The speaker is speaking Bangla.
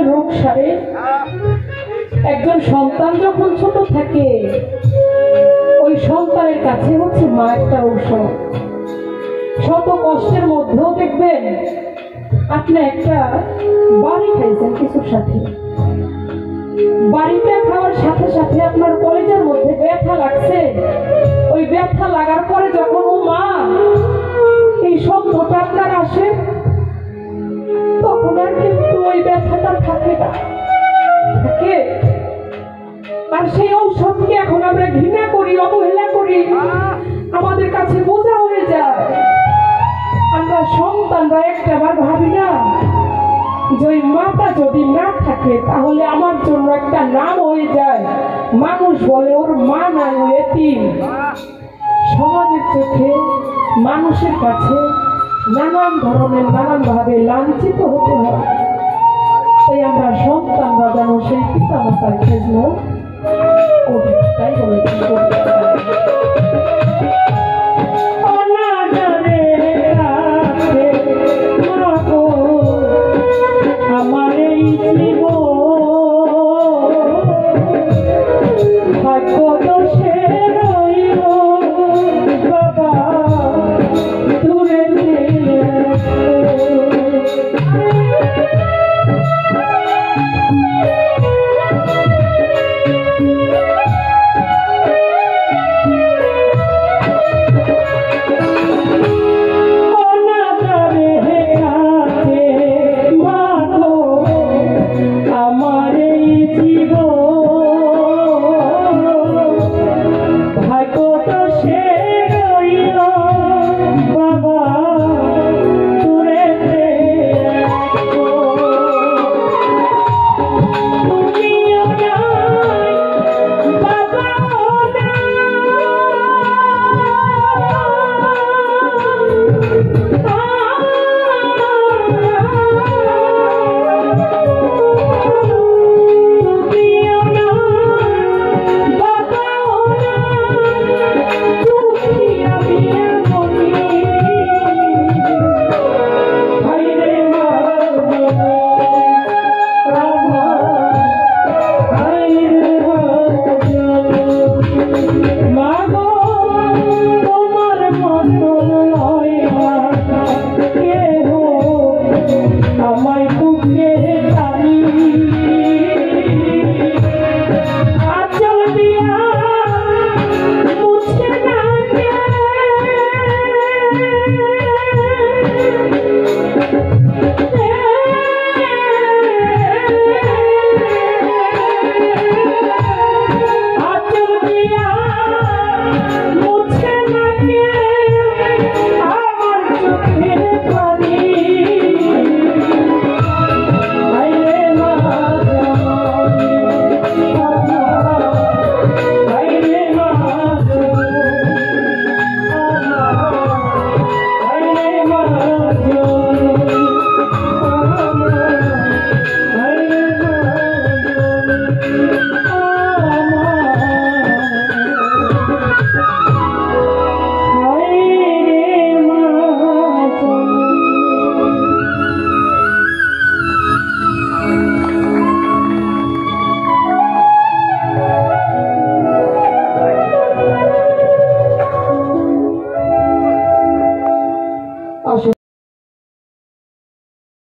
রোগ সারে। একজন সন্তান যখন ছোট থাকে ওই সন্তানের কাছে হচ্ছে মা একটা ঔষধ। শত কষ্টের মধ্যেও দেখবেন আপনি একটা বাড়ি খাইছেন কিছুর সাথে, বাড়িটা খাওয়ার সাথে সাথে আপনার কলেজের মধ্যে ব্যথা লাগছে। ওই ব্যথা লাগার পরে যখন ও মা এই শব্দটা আপনার আসে তখন আর কিন্তু ওই ব্যথাটা থাকে না, থাকে। আর সেই ঔষধকে এখন আমরা ঘৃণা করি, অবহেলা করি, আমাদের কাছে বোঝা হয়ে যায়। আমরা সন্তানরা একটাবার ভাবি না যে ওই মাটা যদি না থাকে তাহলে আমার জন্য একটা নাম হয়ে যায়, মানুষ বলে ওর মা নাই, ও এতিম। সমাজের চোখে মানুষের কাছে নানান ধরনের নানান ভাবে লাঞ্ছিত হতে হয়। তাই আমরা সন্তানরা যেন সেই পিতা মাতার খেজমত করি, তাই বলেছি।